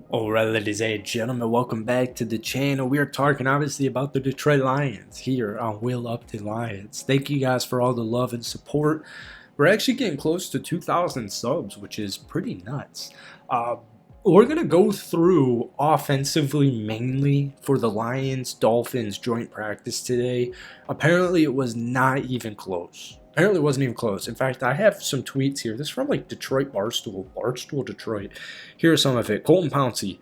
Alright, ladies and gentlemen, welcome back to the channel. We are talking obviously about the Detroit Lions here on Will Upton Lions. Thank you guys for all the love and support. We're actually getting close to 2,000 subs, which is pretty nuts. We're going to go through offensively mainly for the Lions-Dolphins joint practice today. Apparently it was not even close. Apparently it wasn't even close. In fact, I have some tweets here. This is from like Detroit Barstool Detroit. Here's some of it. Colton Pouncey.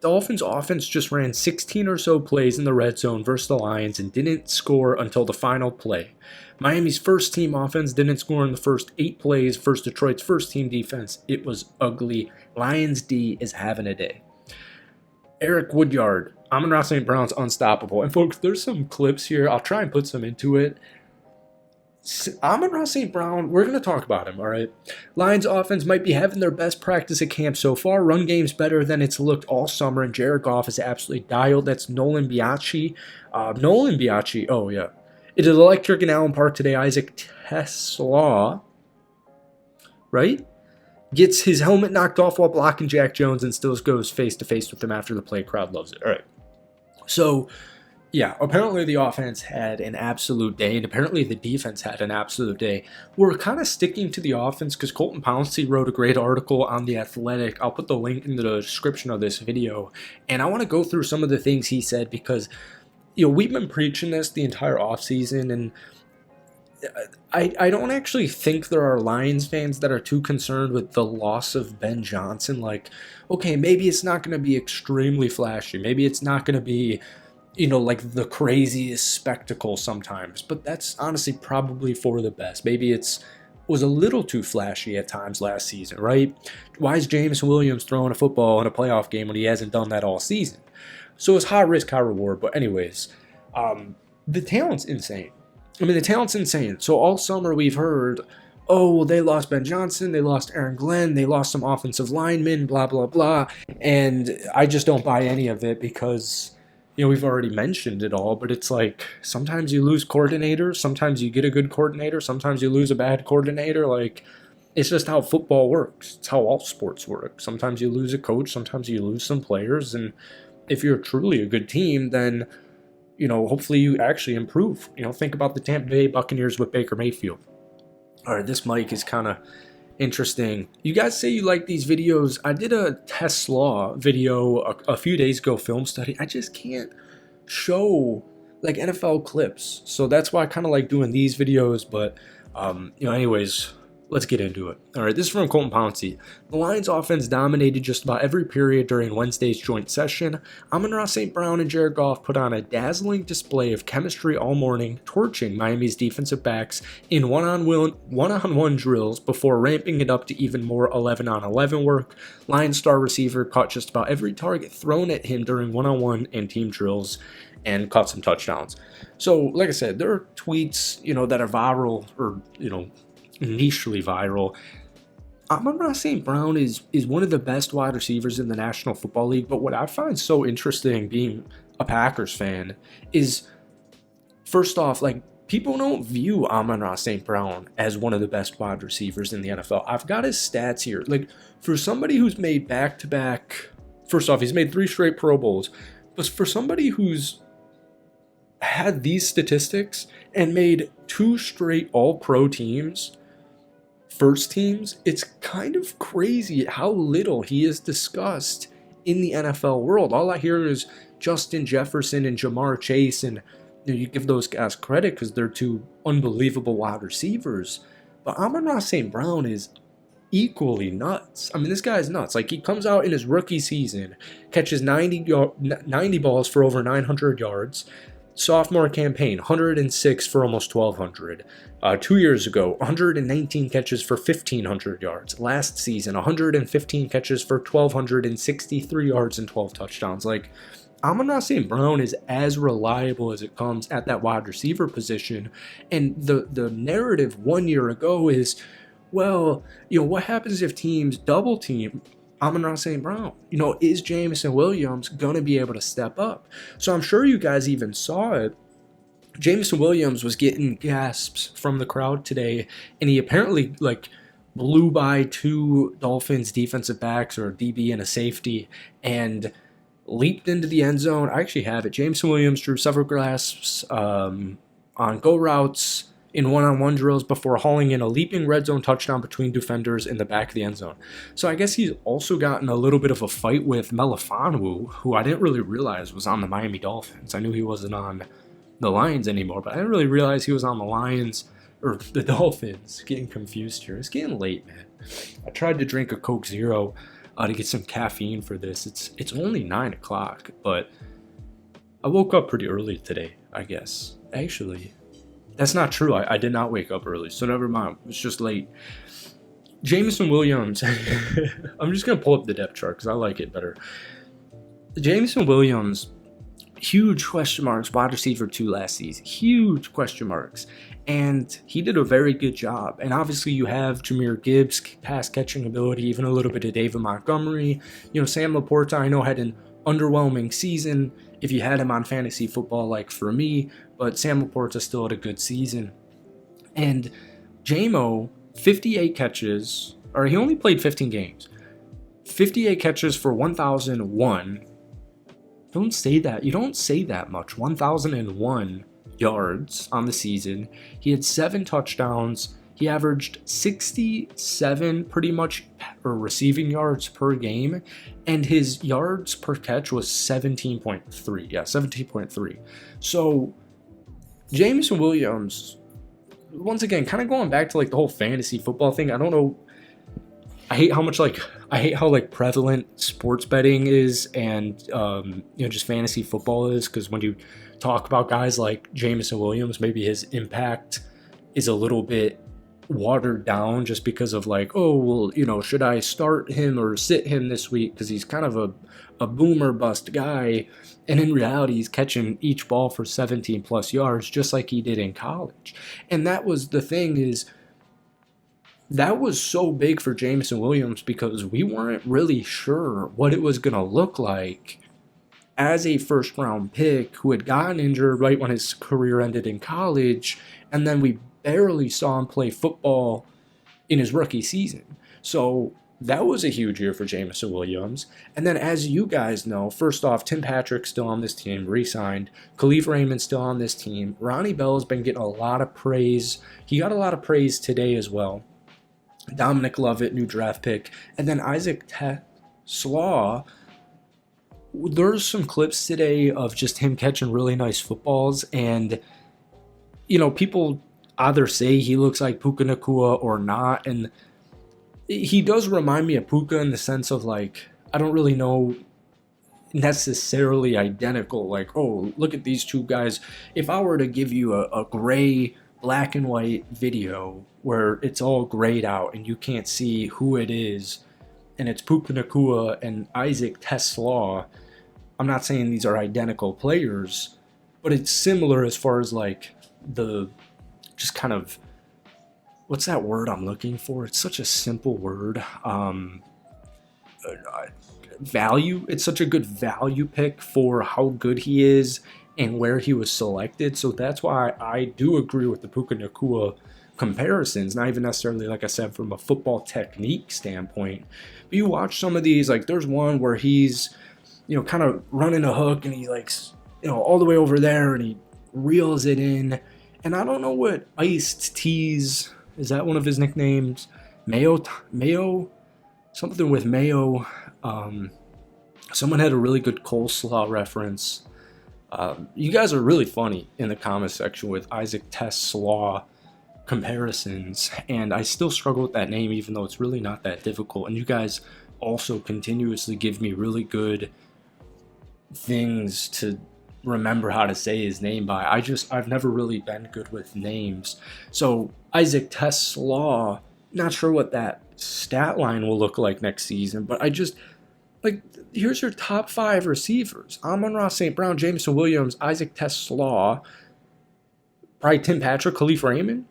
Dolphins offense just ran 16 or so plays in the red zone versus the Lions and didn't score until the final play. Miami's first team offense didn't score in the first 8 plays versus Detroit's first team defense. It was ugly. Lions D is having a day. Eric Woodyard. Amon-Ra St. Brown's unstoppable. And folks, there's some clips here. I'll try and put some into it. Amon-Ra St. Brown, we're going to talk about him, all right? Lions offense might be having their best practice at camp so far. Run game's better than it's looked all summer, and Jared Goff is absolutely dialed. That's Nolan Biacci. Oh, yeah. It is electric in Allen Park today. Isaac Tesla, right? Gets his helmet knocked off while blocking Jack Jones and still goes face-to-face with him after the play. Crowd loves it. All right. So, yeah, apparently the offense had an absolute day, and apparently the defense had an absolute day. We're kind of sticking to the offense because Colton Pouncey wrote a great article on The Athletic. I'll put the link in the description of this video, and I want to go through some of the things he said because, we've been preaching this the entire offseason, and I don't actually think there are Lions fans that are too concerned with the loss of Ben Johnson. Like, okay, maybe it's not going to be extremely flashy. Maybe it's not going to be like the craziest spectacle sometimes, but that's honestly probably for the best. Maybe was a little too flashy at times last season, right? Why is Jameson Williams throwing a football in a playoff game when he hasn't done that all season? So it's high risk, high reward. But anyways, the talent's insane. The talent's insane. So all summer we've heard, oh, well, they lost Ben Johnson, they lost Aaron Glenn, they lost some offensive linemen, blah, blah, blah. And I just don't buy any of it because we've already mentioned it all, but it's like sometimes you lose coordinators, sometimes you get a good coordinator, sometimes you lose a bad coordinator. Like, it's just how football works. It's how all sports work. Sometimes you lose a coach, sometimes you lose some players, and if you're truly a good team, then, hopefully you actually improve. Think about the Tampa Bay Buccaneers with Baker Mayfield. All right, this mic is kind of interesting. You guys say you like these videos. I did a Tesla video a few days ago, film study. I just can't show like NFL clips, so that's why I kind of like doing these videos. But anyways, let's get into it. All right, this is from Colton Pouncey. The Lions offense dominated just about every period during Wednesday's joint session. Amon-Ra St. Brown and Jared Goff put on a dazzling display of chemistry all morning, torching Miami's defensive backs in one-on-one drills before ramping it up to even more 11-on-11 work. Lions star receiver caught just about every target thrown at him during one-on-one and team drills and caught some touchdowns. So, like I said, there are tweets, that are viral or, nichely viral. Amon-Ra St. Brown is one of the best wide receivers in the National Football League, but what I find so interesting being a Packers fan is, first off, like, people don't view Amon-Ra St. Brown as one of the best wide receivers in the NFL. I've got his stats here. Like, for somebody who's made back-to-back, first off, he's made 3 straight Pro Bowls, but for somebody who's had these statistics and made 2 straight All-Pro teams, first teams, it's kind of crazy how little he is discussed in the NFL world. All I hear is Justin Jefferson and Jamar Chase, and you give those guys credit because they're 2 unbelievable wide receivers. But Amon-Ra St. Brown is equally nuts. This guy is nuts. Like, he comes out in his rookie season, catches 90 balls for over 900 yards. Sophomore campaign, 106 for almost 1,200. 2 years ago, 119 catches for 1,500 yards. Last season, 115 catches for 1,263 yards and 12 touchdowns. Like, Amon-Ra St. Brown is as reliable as it comes at that wide receiver position. And the narrative 1 year ago is, well, what happens if teams double team Amon-Ra St. Brown? Is Jameson Williams going to be able to step up? So I'm sure you guys even saw it. Jameson Williams was getting gasps from the crowd today, and he apparently, blew by two Dolphins defensive backs or a DB and a safety and leaped into the end zone. I actually have it. Jameson Williams drew several grasps on go routes in one-on-one drills before hauling in a leaping red zone touchdown between defenders in the back of the end zone. So I guess he's also gotten a little bit of a fight with Melifonwu, who I didn't really realize was on the Miami Dolphins. I knew he wasn't on the Lions anymore, but I didn't really realize he was on the Lions or the Dolphins. Getting confused here. It's getting late, man. I tried to drink a Coke Zero to get some caffeine for this. It's only 9 o'clock, but I woke up pretty early today, I guess. Actually, that's not true. I did not wake up early, so never mind. It's just late. Jameson Williams. I'm just going to pull up the depth chart because I like it better. Jameson Williams, huge question marks, wide receiver 2 last season. Huge question marks. And he did a very good job. And obviously you have Jahmyr Gibbs' pass catching ability, even a little bit of David Montgomery. Sam Laporta, I know, had an underwhelming season if you had him on fantasy football like for me, but Sam Laporta still had a good season. And Jamo, 58 catches, or he only played 15 games. 58 catches for 1,001. Don't say that. You don't say that much. 1,001 yards on the season. He had 7 touchdowns. He averaged 67 pretty much receiving yards per game, and his yards per catch was 17.3. Yeah, 17.3. So Jameson Williams, once again, kind of going back to like the whole fantasy football thing. I don't know. I hate how prevalent sports betting is and just fantasy football is, because when you talk about guys like Jameson Williams, maybe his impact is a little bit watered down just because of like, oh, well, should I start him or sit him this week because he's kind of a boomer bust guy, and in reality he's catching each ball for 17 plus yards just like he did in college. And that was the thing, is that was so big for Jameson Williams because we weren't really sure what it was going to look like as a first round pick who had gotten injured right when his career ended in college, and then we barely saw him play football in his rookie season. So that was a huge year for Jameson Williams. And then, as you guys know, first off, Tim Patrick's still on this team, re-signed. Khalif Raymond's still on this team. Ronnie Bell's been getting a lot of praise. He got a lot of praise today as well. Dominic Lovett, new draft pick. And then Isaac Slaw. There's some clips today of just him catching really nice footballs. And, people either say he looks like Puka Nacua or not. And he does remind me of Puka in the sense of like, I don't really know necessarily identical. Like, oh, look at these two guys. If I were to give you a gray, black and white video where it's all grayed out and you can't see who it is, and it's Puka Nacua and Isaac Slaw, I'm not saying these are identical players, but it's similar as far as like the just kind of, what's that word I'm looking for? It's such a simple word. Value. It's such a good value pick for how good he is and where he was selected. So that's why I do agree with the Puka Nacua comparisons, not even necessarily, like I said, from a football technique standpoint. But you watch some of these, like there's one where he's, kind of running a hook and he like, all the way over there and he reels it in. And I don't know what Iced Tease, is that one of his nicknames? Mayo, something with Mayo. Someone had a really good coleslaw reference. You guys are really funny in the comment section with Isaac Slaw comparisons, and I still struggle with that name even though it's really not that difficult. And you guys also continuously give me really good things to remember how to say his name by. I've never really been good with names. So Isaac Slaw, not sure what that stat line will look like next season, but I just like, here's your top 5 receivers: Amon-Ra St. Brown, Jameson Williams, Isaac Slaw, probably Tim Patrick, Khalif Raymond.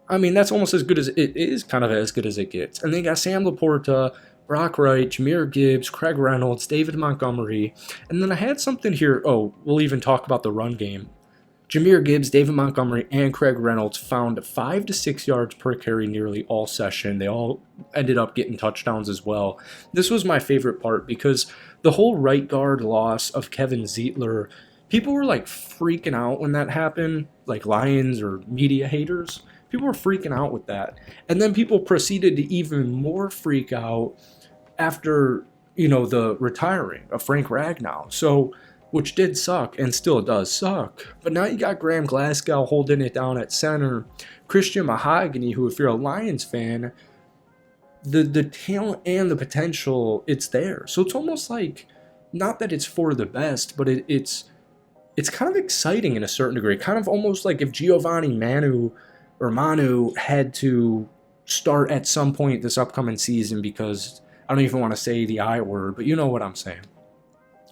I mean, that's almost as good as it is, kind of as good as it gets. And then you got Sam Laporta, Brock Wright, Jahmyr Gibbs, Craig Reynolds, David Montgomery. And then I had something here. Oh, we'll even talk about the run game. Jahmyr Gibbs, David Montgomery, and Craig Reynolds found 5 to 6 yards per carry nearly all session. They all ended up getting touchdowns as well. This was my favorite part because the whole right guard loss of Kevin Zeitler, people were like freaking out when that happened, like Lions or media haters. People were freaking out with that. And then people proceeded to even more freak out after, the retiring of Frank Ragnow. So, which did suck and still does suck. But now you got Graham Glasgow holding it down at center. Christian Mahogany, who, if you're a Lions fan, the talent and the potential, it's there. So it's almost like, not that it's for the best, but it's kind of exciting in a certain degree. Kind of almost like if Giovanni Manu had to start at some point this upcoming season, because I don't even want to say the I word, but you know what I'm saying.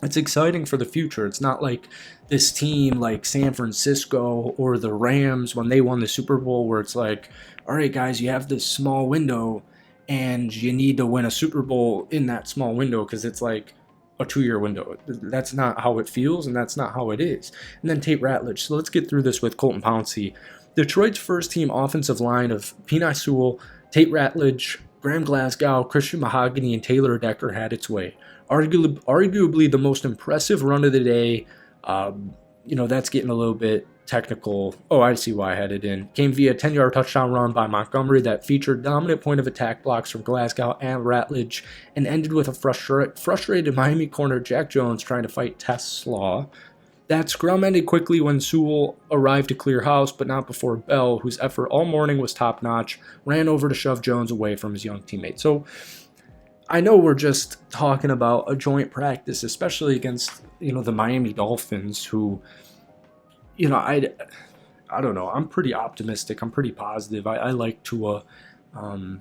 It's exciting for the future. It's not like this team like San Francisco or the Rams when they won the Super Bowl, where it's like, all right, guys, you have this small window and you need to win a Super Bowl in that small window because it's like a 2-year window. That's not how it feels, and that's not how it is. And then Tate Ratledge. So let's get through this with Colton Pouncey. Detroit's first-team offensive line of Penei Sewell, Tate Ratledge, Graham Glasgow, Christian Mahogany, and Taylor Decker had its way. Arguably the most impressive run of the day. That's getting a little bit technical. Oh, I see why I had it in. Came via a 10-yard touchdown run by Montgomery that featured dominant point of attack blocks from Glasgow and Ratledge, and ended with a frustrated Miami corner Jack Jones trying to fight Tess Slaw. That scrum ended quickly when Sewell arrived to clear house, but not before Bell, whose effort all morning was top-notch, ran over to shove Jones away from his young teammate. So I know we're just talking about a joint practice, especially against, the Miami Dolphins, who, I don't know. I'm pretty optimistic. I'm pretty positive. I like Tua. I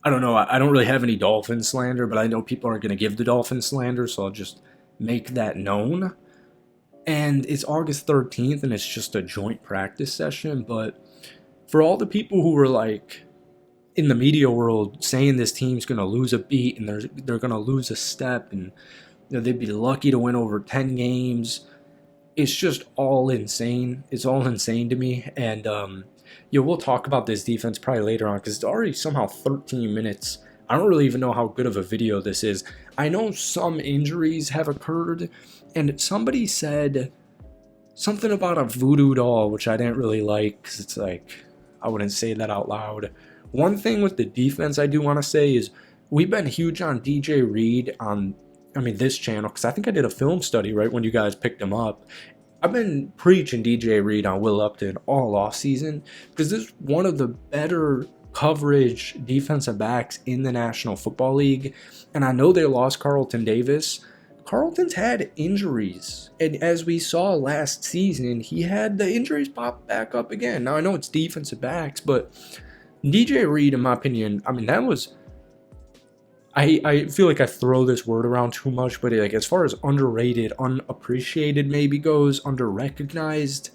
don't know. I don't really have any Dolphin slander, but I know people are going to give the Dolphin slander, so I'll just make that known. And it's August 13th, and it's just a joint practice session. But for all the people who were like in the media world saying this team's going to lose a beat and they're going to lose a step, and they'd be lucky to win over 10 games, it's just all insane. It's all insane to me. And we'll talk about this defense probably later on because it's already somehow 13 minutes. I don't really even know how good of a video this is. I know some injuries have occurred, and somebody said something about a voodoo doll, which I didn't really like because it's like, I wouldn't say that out loud. One thing with the defense I do want to say is we've been huge on DJ Reed on, this channel, because I think I did a film study right when you guys picked him up. I've been preaching DJ Reed on Will Upton all offseason because this is one of the better coverage defensive backs in the National Football League. And I know they lost Carlton Davis. Carlton's had injuries. And as we saw last season, he had the injuries pop back up again. Now, I know it's defensive backs, but DJ Reed, in my opinion, that was... I feel like I throw this word around too much, but like as far as underrated, unappreciated maybe goes, underrecognized,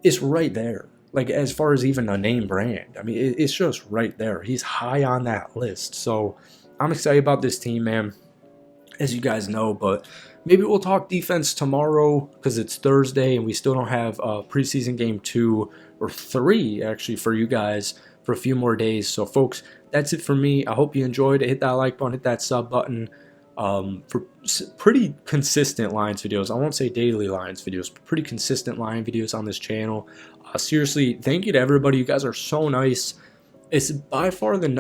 it's right there. Like as far as even a name brand, it's just right there. He's high on that list. So I'm excited about this team, man, as you guys know. But maybe we'll talk defense tomorrow because it's Thursday and we still don't have preseason game 2 or 3 actually for you guys for a few more days. So folks, that's it for me. I hope you enjoyed it. Hit that like button, hit that sub button for pretty consistent Lions videos. I won't say daily Lions videos, but pretty consistent Lion videos on this channel. Seriously, thank you to everybody. You guys are so nice. It's by far there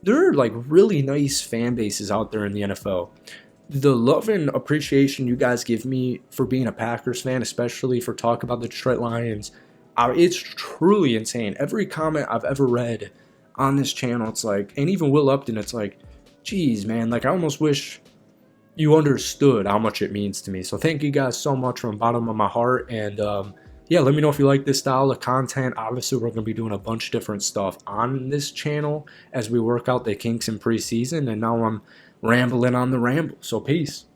are like really nice fan bases out there in the NFL. The love and appreciation you guys give me for being a Packers fan, especially for talking about the Detroit Lions, it's truly insane. Every comment I've ever read on this channel, it's like, and even Will Upton, it's like, geez, man, like I almost wish you understood how much it means to me. So thank you guys so much from the bottom of my heart. And let me know if you like this style of content. Obviously, we're going to be doing a bunch of different stuff on this channel as we work out the kinks in preseason. And now I'm rambling on the ramble. So peace.